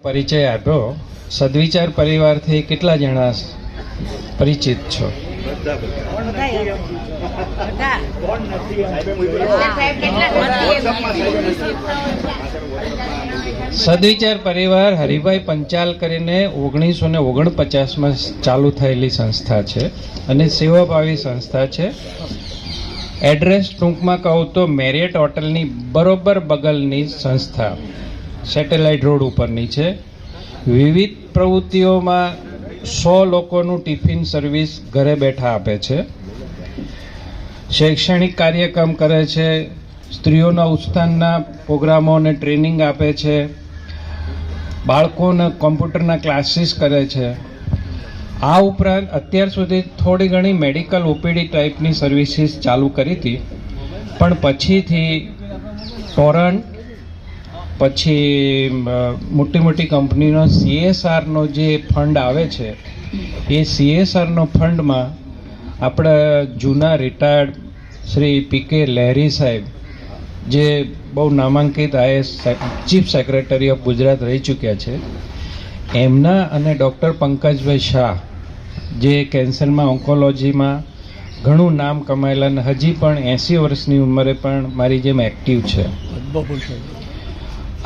પરિચય આપ્યો. સદવિચાર પરિવારથી કેટલા જણા પરિચિત છો? સદવિચાર પરિવાર હરિભાઈ પંચાલ કરીને 1949માં ચાલુ થયેલી સંસ્થા છે અને સેવાભાવી સંસ્થા છે. એડ્રેસ ટૂંકમાં કહું તો મેરિયટ હોટલની બરોબર બગલની સંસ્થા, સેટેલાઇટ રોડ ઉપરની છે. વિવિધ પ્રવૃત્તિઓમાં 100 લોકોનું ટિફિન સર્વિસ ઘરે બેઠા આપે છે. શૈક્ષણિક કાર્યક્રમ કરે છે, સ્ત્રીઓના ઉત્થાનના પ્રોગ્રામો અને ટ્રેનિંગ આપે છે, બાળકોને કોમ્પ્યુટરના ક્લાસીસ કરે છે. આ ઉપરાંત અત્યાર સુધી થોડી ઘણી મેડિકલ ઓપીડી ટાઈપની સર્વિસીસ ચાલુ કરી હતી, પણ પછીથી ટોરન્ટ, પછી મોટી મોટી કંપનીનો CSRનો જે ફંડ આવે છે એ CSRનો ફંડમાં આપણા જૂના રિટાયર્ડ શ્રી PK લહેરી સાહેબ, જે બહુ નામાંકિત IAS chief secretary of Gujarat રહી ચૂક્યા છે, એમના અને ડૉક્ટર પંકજભાઈ શાહ, જે કેન્સરમાં ઓન્કોલોજીમાં ઘણું નામ કમાયેલા અને હજી પણ 80 વર્ષની ઉંમરે પણ મારી જેમ એક્ટિવ છે.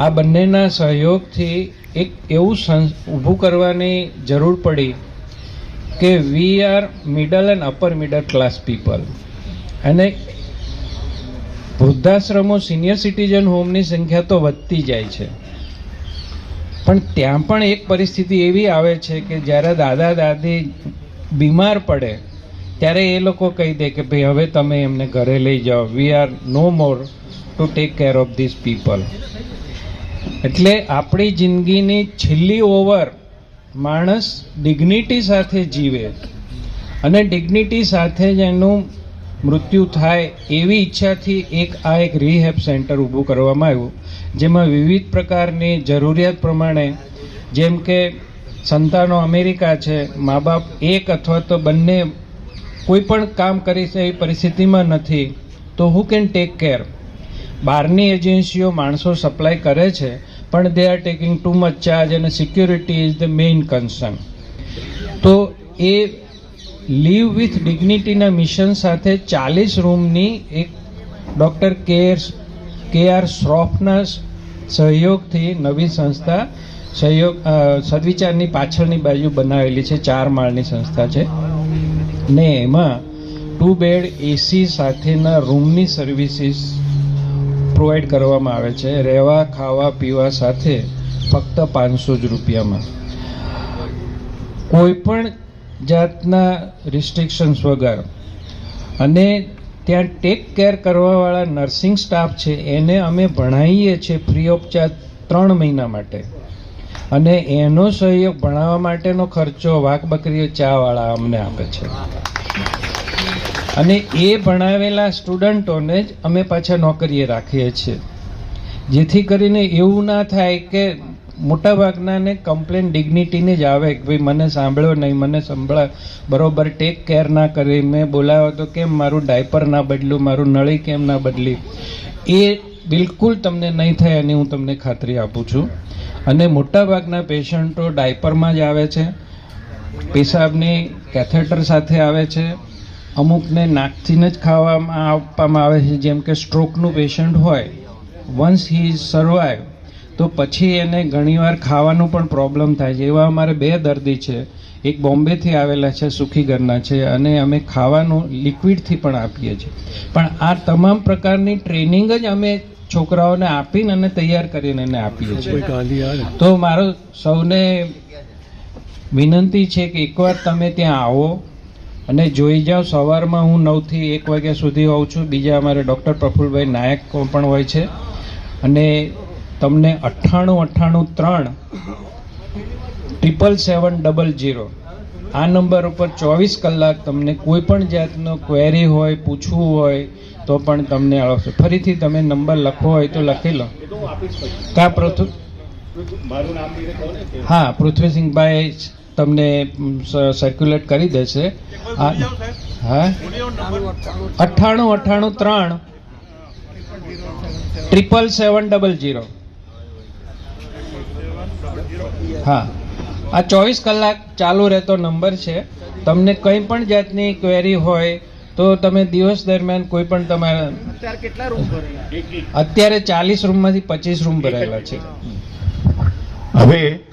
આ બંનેના સહયોગથી એક એવું ઊભું કરવાની જરૂર પડી કે we are middle and upper middle class people. અને વૃદ્ધાશ્રમો, સિનિયર સિટીઝન હોમની સંખ્યા તો વધતી જાય છે, પણ ત્યાં પણ એક પરિસ્થિતિ એવી આવે છે કે જ્યારે દાદા દાદી બીમાર પડે ત્યારે એ લોકો કહી દે કે ભાઈ હવે તમે એમને ઘરે લઈ જાઓ, we are no more to take care of this people. એટલે આપણી જિંદગીની છેલ્લી ઓવર માણસ ડિગ્નિટી સાથે જીવે અને ડિગ્નિટી સાથે જ એનું મૃત્યુ થાય એવી ઈચ્છાથી એક રિહેબ સેન્ટર ઊભું કરવામાં આવ્યું, જેમાં વિવિધ પ્રકારની જરૂરિયાત પ્રમાણે, જેમ કે સંતાનો અમેરિકા છે, મા બાપ એક અથવા તો બંને કોઈ પણ કામ કરી શકે એવી પરિસ્થિતિમાં નથી, તો હુ કેન ટેક કેર? બહારની એજન્સીઓ માણસો સપ્લાય કરે છે, પણ they are taking too much charge અને security is the main concern. તો એ લીવ વિથ ડિગ્નિટીના મિશન સાથે 40 રૂમની એક ડૉક્ટર KR શ્રોફના સહયોગથી નવી સંસ્થા સદવિચારની પાછળની બાજુ બનાવેલી છે. 4 માળની સંસ્થા છે ને એમાં 2 બેડ AC સાથેના રૂમની સર્વિસીસ પ્રોવાઈડ કરવામાં આવે છે, રહેવા ખાવા પીવા સાથે ફક્ત 500 જ રૂપિયામાં, કોઈ પણ જાતના રિસ્ટ્રિક્શન્સ વગર. અને ત્યાં ટેક કેર કરવાવાળા નર્સિંગ સ્ટાફ છે એને અમે ભણાવીએ છીએ ફ્રી ઓફ ચાર્જ 3 મહિના માટે, અને એનો સહયોગ ભણાવવા માટેનો ખર્ચો વાઘ બકરીઓ ચાવાળા અમને આપે છે. અને એ ભણાવેલા સ્ટુડન્ટોને જ અમે પાછા નોકરીએ રાખીએ છીએ, જેથી કરીને એવું ના થાય કે મોટાભાગનાને કમ્પ્લેન ડિગ્નિટીની જ આવે કે ભાઈ મને સાંભળ્યો નહીં, મને બરોબર ટેક કેર ના કરી, મેં બોલાવ્યો તો કેમ મારું ડાયપર ના બદલ્યું, મારું નળી કેમ ના બદલી. એ બિલકુલ તમને નહીં થાય એની હું તમને ખાતરી આપું છું. અને મોટાભાગના પેશન્ટો ડાયપરમાં જ આવે છે, પેશાબની કેથેટર સાથે આવે છે, અમુકને નાકથીને જ ખાવામાં આપવામાં આવે છે. જેમ કે સ્ટ્રોકનું પેશન્ટ હોય, વન્સ હી સર્વાઈવ તો પછી એને ઘણીવાર ખાવાનું પણ પ્રોબ્લેમ થાય છે. એવા અમારે 2 દર્દી છે, એક બોમ્બેથી આવેલા છે, સુખીગરના છે, અને અમે ખાવાનું લિક્વિડથી પણ આપીએ છીએ. પણ આ તમામ પ્રકારની ટ્રેનિંગ જ અમે છોકરાઓને આપીને અને તૈયાર કરીને એને આપીએ છીએ. તો મારો સૌને વિનંતી છે કે એકવાર તમે ત્યાં આવો અને જોઈ જાઓ. સવારમાં હું 9 થી 1 વાગ્યા સુધી હોઉં છું. બીજા અમારે ડૉક્ટર પ્રફુલભાઈ નાયક પણ હોય છે. અને તમને 9893 77700 આ નંબર ઉપર 24 કલાક તમને કોઈ પણ જાતનો ક્વેરી હોય, પૂછવું હોય તો પણ તમને આવશે. ફરીથી તમે નંબર લખવો હોય તો લખી લો. હા, પૃથ્વીસિંહભાઈ તમને સર્ક્યુલેટ કરી દેશે. હા, 9893 77700. હા, આ 24 કલાક ચાલુ રહેતો નંબર છે. તમને કંઈ પણ જાતની ક્વેરી હોય તો તમે દિવસ દરમિયાન કોઈ પણ તમારા અત્યારે 40 રૂમમાંથી 25 રૂમ ભરાયેલા છે. હવે